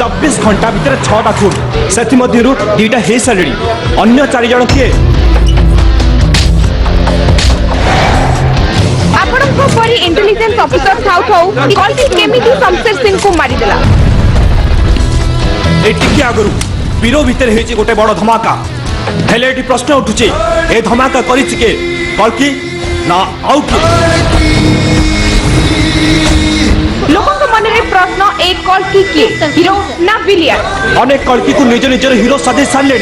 24 घंटा भितर 6टा खून से दुईटा हो सारे अन्य 4 जन किए आपनको परी इंटेलिजेंस ऑफिसर थाउ थाउ कल्कि केमिति शमशेर सिंह को मारी देला ए टिके आगरु बीरो भितर हेची गोटे बड़ धमाका हेले एटी प्रश्न उठुचे ए धमाका करिछि के कल्कि ना आउ के लोगों के मन में प्रश्न एक कल्कि के हीरो ना विलियन अनेक कल्कि को निज निजर हीरो साजे सारे